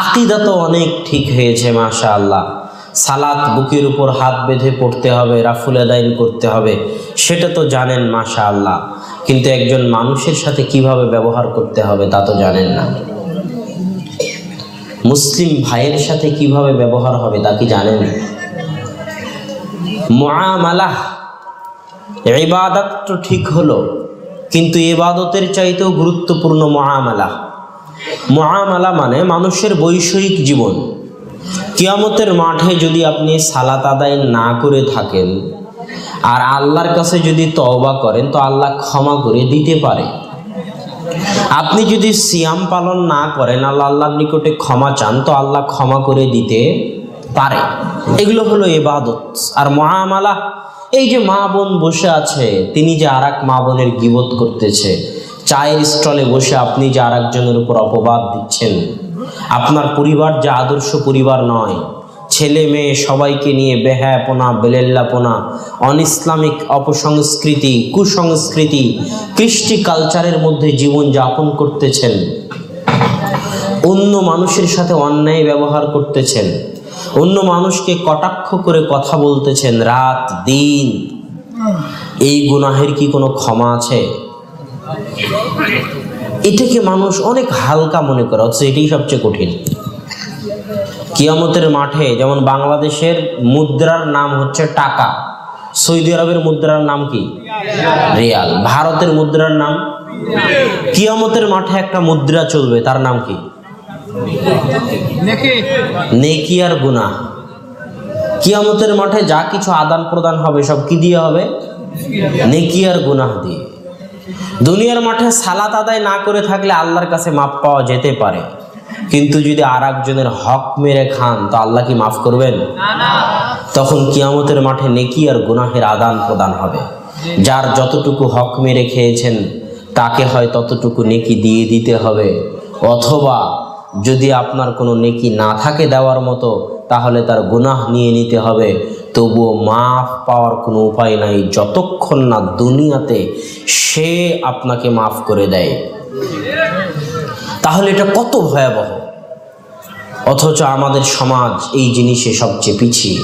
আকিদা তো অনেক ঠিক হয়েছে মাশাআল্লাহ। সালাত বুকের উপর হাত বেঁধে পড়তে হবে, রাফুল আদাইন করতে হবে, সেটা তো জানেন মাশাআল্লাহ, কিন্তু একজন মানুষের সাথে কিভাবে ব্যবহার করতে হবে তা তো জানেন না। মুসলিম ভাইয়ের সাথে কিভাবে ব্যবহার হবে তা কি জানেন? মুআমালাহ, ইবাদত তো ঠিক হলো, কিন্তু ইবাদতের চাইতেও গুরুত্বপূর্ণ মুআমালা। মুআমালা মানে মানুষের বৈষয়িক জীবন। কিয়ামতের মাঠে যদি আপনি সালাত আদায় না করে থাকেন আর আল্লাহর কাছে যদি তওবা করেন তো আল্লাহ ক্ষমা করে দিতে পারে। আপনি যদি সিয়াম পালন না করেন, আল্লাহর নিকটে ক্ষমা চান তো আল্লাহ ক্ষমা করে দিতে পারে। এগুলো হলো ইবাদত। আর মুআমালা, এই যে মা বোন বসে আছে, তিনি যে আর এক মা বোনের গীবত করতেছে, চায়ের স্টলে বসে আপনি যে আর একজনের উপর অপবাদ দিচ্ছেন, আপনার পরিবার যে আদর্শ পরিবার নয়, ছেলে মেয়ে সবাইকে নিয়ে বেহায়াপনা, বেলেল্লাপনা, অনইসলামিক অপসংস্কৃতি, কুসংস্কৃতি, কৃষ্টি কালচারের মধ্যে জীবন যাপন করতেছেন, অন্য মানুষের সাথে অন্যায় ব্যবহার করতেছেন, অন্য মানুষকে কটাক্ষ করে কথা বলতেছেন রাত দিন, এই গুনাহের কি কোনো ক্ষমা আছে? এটাকে মানুষ অনেক হালকা মনে করে, অথচ এটাই সবচেয়ে কঠিন। কিয়ামতের মাঠে যেমন বাংলাদেশের মুদ্রার নাম হচ্ছে টাকা, সৌদি আরবের মুদ্রার নাম কি? রিয়াল। ভারতের মুদ্রার নাম? কিয়ামতের মাঠে একটা মুদ্রা চলবে, তার নাম কি? নেকি আর গুনাহ। কিয়ামতের মাঠে যা কিছু আদান প্রদান হবে সব কি দিয়ে হবে? নেকি আর গুনাহ দিয়ে। দুনিয়ার মাঠে সালাত আদায় না করে থাকলে আল্লাহর কাছে মাফ পাওয়া যেতে পারে, কিন্তু যদি আর একজনের হক মেরে খান তো আল্লাহ কি মাফ করবেন? তখন কিয়ামতের মাঠে নেকি আর গুনাহের আদান প্রদান হবে। যার যতটুকু হক মেরে খেয়েছেন তাকে হয় ততটুকু নেকি দিয়ে দিতে হবে, অথবা যদি আপনার কোনো নেকি না থাকে দেওয়ার মতো তাহলে তার গুনাহ নিয়ে নিতে হবে। তবুও মাফ পাওয়ার কোনো উপায় নাই যতক্ষণ না দুনিয়াতে সে আপনাকে মাফ করে দেয়। তাহলে এটা কত ভয়াবহ, অথচ আমাদের সমাজ এই জিনিসে সবচেয়ে পিছিয়ে।